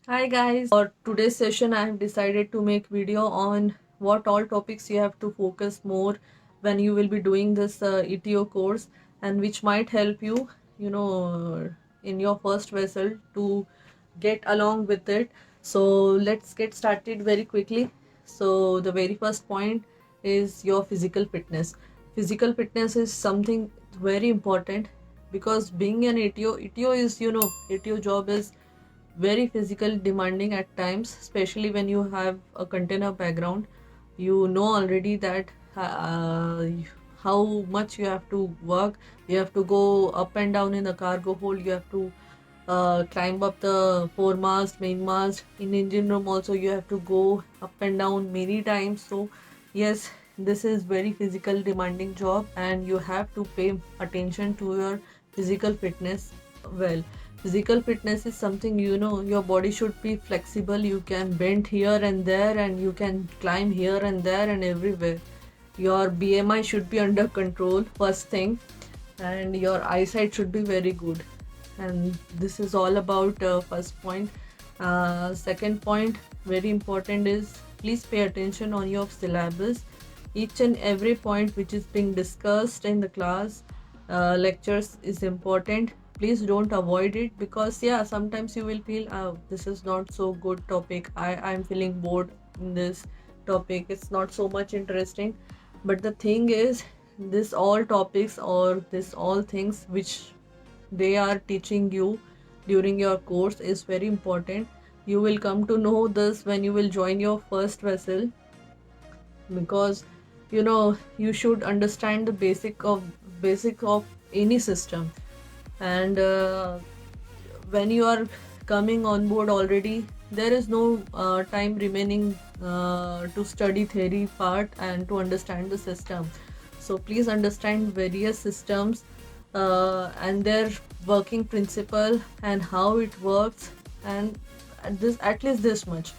Hi guys, for today's session I have decided to make video on what all topics you have to focus more when you will be doing this ETO course, and which might help you, in your first vessel to get along with it. So let's get started very quickly. So the very first point is your physical fitness. Physical fitness is something very important because being an ETO is, ETO job is very physical demanding at times, especially when you have a container background. You know already that how much you have to work. You have to go up and down in the cargo hold. You have to climb up the foremast, mainmast. In engine room also you have to go up and down many times. So yes, this is very physical demanding job, and you have to pay attention to your physical fitness. Well, physical fitness is something, your body should be flexible. You can bend here and there, and you can climb here and there and everywhere. Your BMI should be under control, first thing, and your eyesight should be very good. And this is all about first point. Second point, very important, is please pay attention on your syllabus. Each and every point which is being discussed in the class lectures is important. Please don't avoid it, because yeah, sometimes you will feel, oh, this is not so good topic. I'm feeling bored in this topic. It's not so much interesting. But the thing is, this all topics or this all things which they are teaching you during your course is very important. You will come to know this when you will join your first vessel, because you should understand the basic of any system. And when you are coming on board already, there is no time remaining to study theory part and to understand the system. So please understand various systems and their working principle and how it works. And at least this much,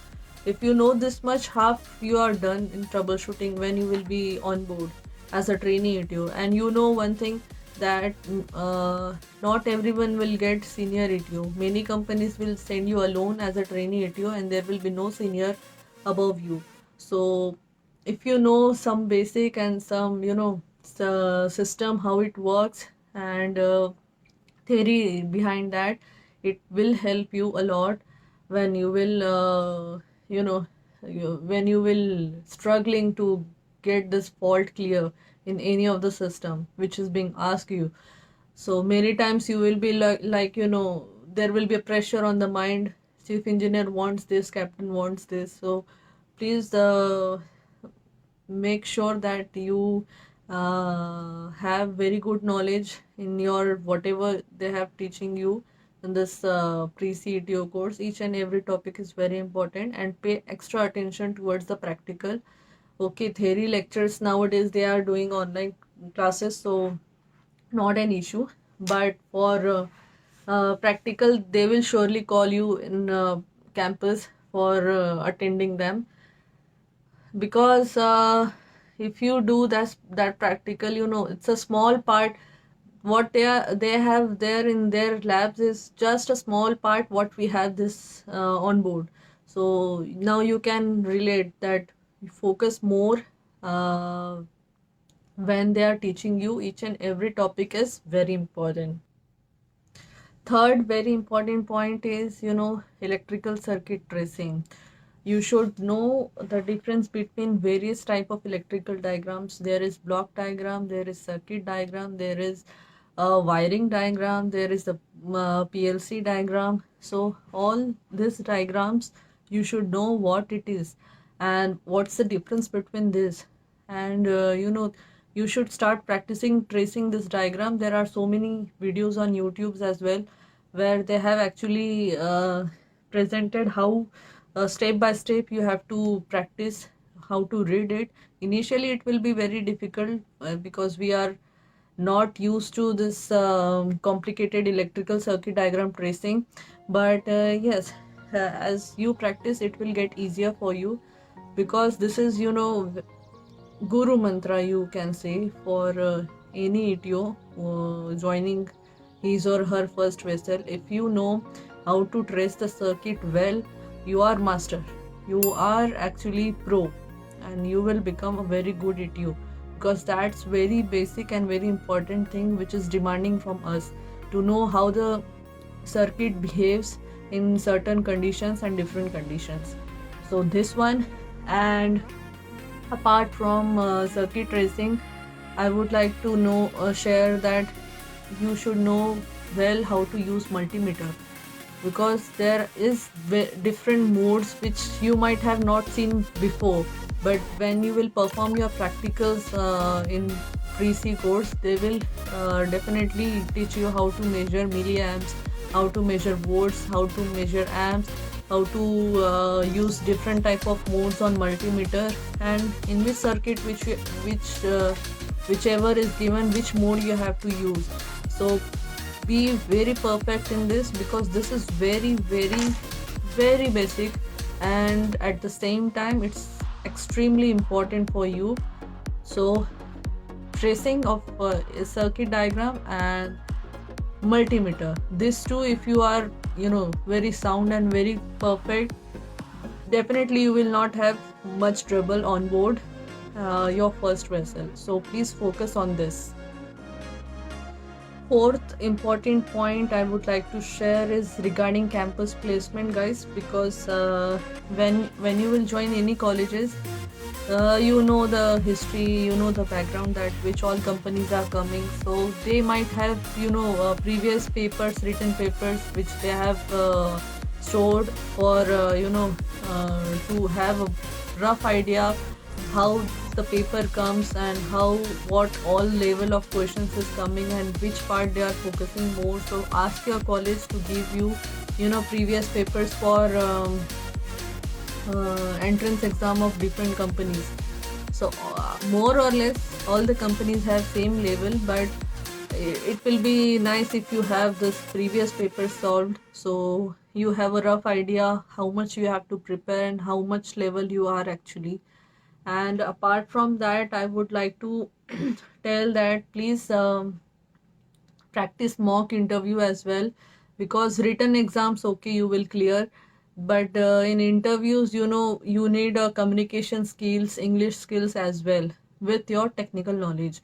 if you know this much, half you are done in troubleshooting when you will be on board as a trainee at you. And you know one thing, that not everyone will get senior at you. Many companies will send you alone as a trainee at you, and there will be no senior above you. So if you know some basic and some, system, how it works, and theory behind that, it will help you a lot when you will you know when you will struggling to get this fault clear in any of the system which is being asked you. So many times you will be like, there will be a pressure on the mind. Chief engineer wants this, captain wants this. So please make sure that you have very good knowledge in your whatever they have teaching you in this pre-CETO course. Each and every topic is very important, and pay extra attention towards the practical. Okay, theory lectures nowadays they are doing online classes, so not an issue. But for practical, they will surely call you in campus for attending them. Because if you do that practical, it's a small part. What they have there in their labs is just a small part what we have this on board. So now you can relate that. You focus more uh, when they are teaching you. Each and every topic is very important. Third very important point is, electrical circuit tracing. You should know the difference between various type of electrical diagrams. There is block diagram, there is circuit diagram, there is a wiring diagram, there is a PLC diagram. So all these diagrams, you should know what it is and what's the difference between this. And you should start practicing tracing this diagram. There are so many videos on YouTube as well, where they have actually presented how step by step you have to practice how to read it. Initially it will be very difficult because we are not used to this complicated electrical circuit diagram tracing. But yes, as you practice, it will get easier for you, because this is, guru mantra, you can say, for any ETO joining his or her first vessel. If you know how to trace the circuit well, you are master. You are actually pro, and you will become a very good ETO, because that's very basic and very important thing which is demanding from us, to know how the circuit behaves in certain conditions and different conditions. So this one. And apart from circuit tracing, I would like to know share that you should know well how to use multimeter, because there is different modes which you might have not seen before, but when you will perform your practicals in pre-C course, they will definitely teach you how to measure milliamps, how to measure volts, how to measure amps, how to use different type of modes on multimeter, and in which circuit whichever is given, which mode you have to use. So be very perfect in this, because this is very very very basic, and at the same time it's extremely important for you. So tracing of a circuit diagram and multimeter, these two, if you are very sound and very perfect, definitely you will not have much trouble on board your first vessel. So please focus on this. Fourth important point I would like to share is regarding campus placement, guys, because when you will join any colleges, you know the history, you know the background, that which all companies are coming. So they might have previous papers, written papers, which they have stored for to have a rough idea how the paper comes, and how what all level of questions is coming, and which part they are focusing more. So ask your college to give you previous papers for entrance exam of different companies. So more or less all the companies have same level, but it will be nice if you have this previous paper solved, so you have a rough idea how much you have to prepare and how much level you are actually. And apart from that, I would like to tell that please practice mock interview as well, because written exams, okay, you will clear, but in interviews, you need communication skills, English skills as well, with your technical knowledge.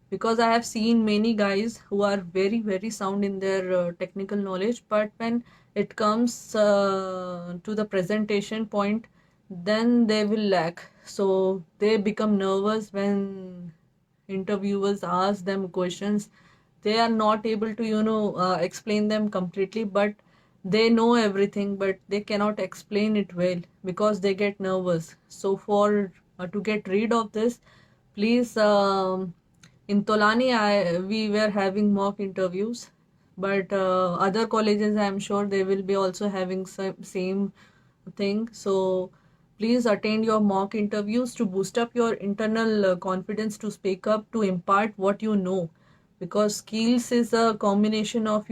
Because I have seen many guys who are very very sound in their technical knowledge, but when it comes to the presentation point, then they will lack. So they become nervous when interviewers ask them questions. They are not able to explain them completely, but they know everything, but they cannot explain it well because they get nervous. So for to get rid of this, please, in Tolani we were having mock interviews, but other colleges I am sure they will be also having same thing. So please attend your mock interviews to boost up your internal confidence, to speak up, to impart what you know, because skills is a combination of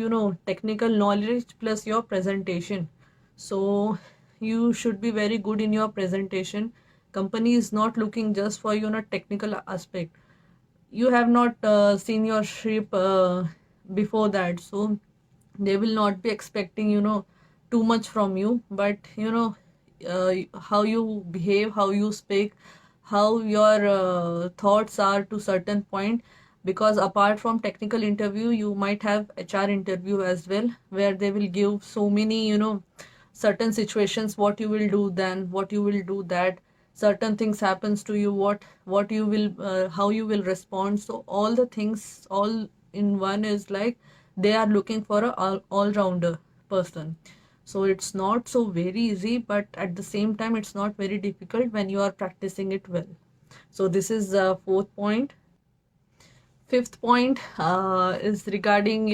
technical knowledge plus your presentation. So you should be very good in your presentation. Company is not looking just for technical aspect. You have not seen your ship before that, so they will not be expecting too much from you, but how you behave, how you speak, how your thoughts are to certain point. Because apart from technical interview, you might have HR interview as well, where they will give so many certain situations, what you will do then, what you will do that, certain things happens to you, what you will how you will respond. So all the things all in one is like they are looking for a all-rounder person. So it's not so very easy, but at the same time it's not very difficult when you are practicing it well. So this is fourth point. Fifth point is regarding,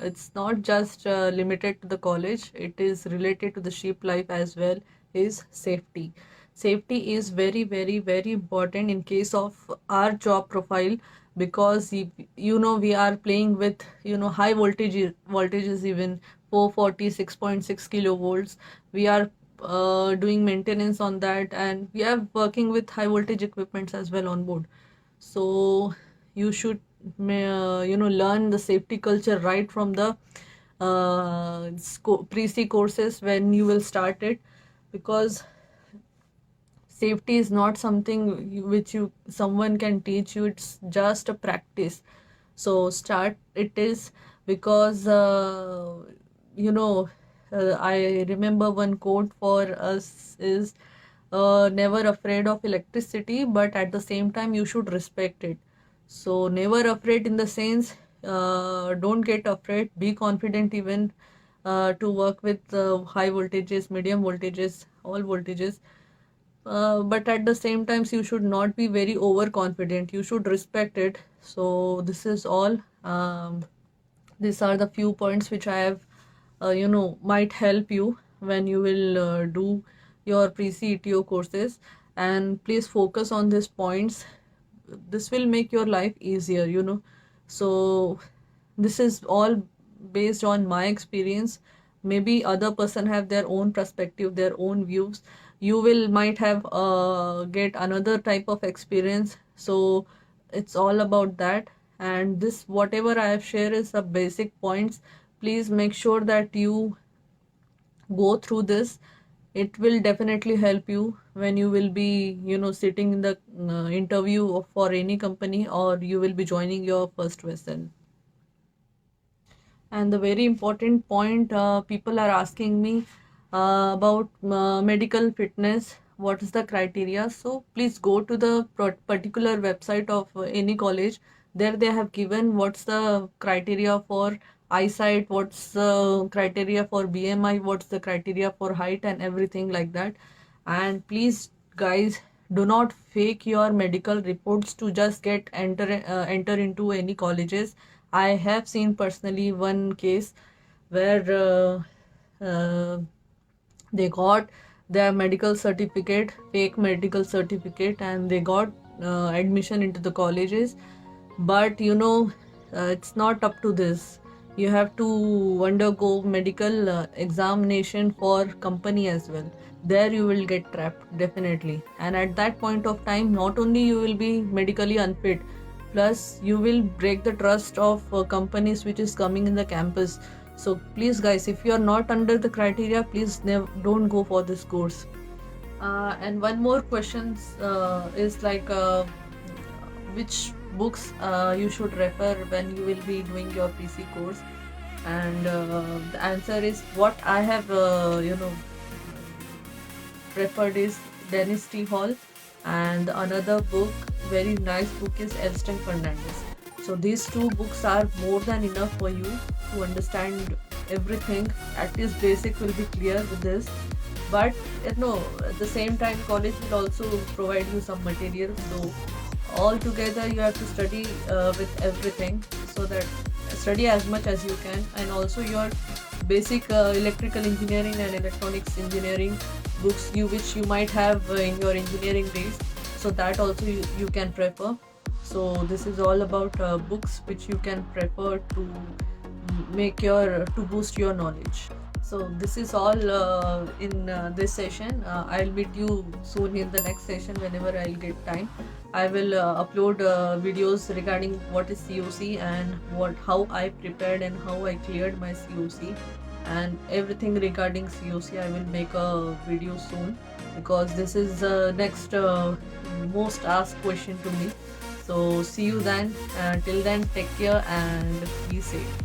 it's not just limited to the college, it is related to the ship life as well, is safety. Safety is very, very, very important in case of our job profile, because we are playing with, high voltages, even 440, 6.6 kilovolts. We are doing maintenance on that, and we are working with high voltage equipments as well on board. So you should learn the safety culture right from the pre-C courses when you will start it, because safety is not something which you someone can teach you. It's just a practice. So start it is, because I remember one quote for us is, never afraid of electricity, but at the same time you should respect it. So never afraid in the sense, don't get afraid, be confident even to work with high voltages, medium voltages, all voltages. But at the same times you should not be very overconfident, you should respect it. So this is all. These are the few points which I have might help you when you will do your pre-CETO courses. And please focus on these points. This will make your life easier. So this is all based on my experience. Maybe other person have their own perspective, their own views. You will might have get another type of experience. So it's all about that. And this whatever I have shared is the basic points. Please make sure that you go through this. It will definitely help you when you will be sitting in the interview for any company, or you will be joining your first vessel. And the very important point, people are asking me about medical fitness, what is the criteria. So please go to the particular website of any college. There they have given what's the criteria for eyesight, what's the criteria for BMI, what's the criteria for height, and everything like that. And please guys, do not fake your medical reports to just get enter into any colleges. I have seen personally one case where they got their medical certificate, fake medical certificate, and they got admission into the colleges. But it's not up to this. You have to undergo medical examination for company as well. There you will get trapped definitely. And at that point of time, not only you will be medically unfit, plus you will break the trust of companies which is coming in the campus. So please guys, if you are not under the criteria, please don't go for this course. And one more question is like, which books you should refer when you will be doing your PC course. And the answer is, what I have preferred is Dennis T. Hall, and another book, very nice book, is Elston Fernandez. So these two books are more than enough for you to understand everything. At least basic will be clear with this. But at the same time, college will also provide you some material. So all together you have to study with everything, so that study as much as you can. And also your basic electrical engineering and electronics engineering books which you might have in your engineering days, so that also you can prefer. So this is all about books which you can prefer to to boost your knowledge. So this is all in this session. I'll meet you soon in the next session whenever I'll get time. I will upload videos regarding what is COC and how I prepared and how I cleared my COC, and everything regarding COC. I will make a video soon, because this is the next most asked question to me. So see you then. Till then, take care and be safe.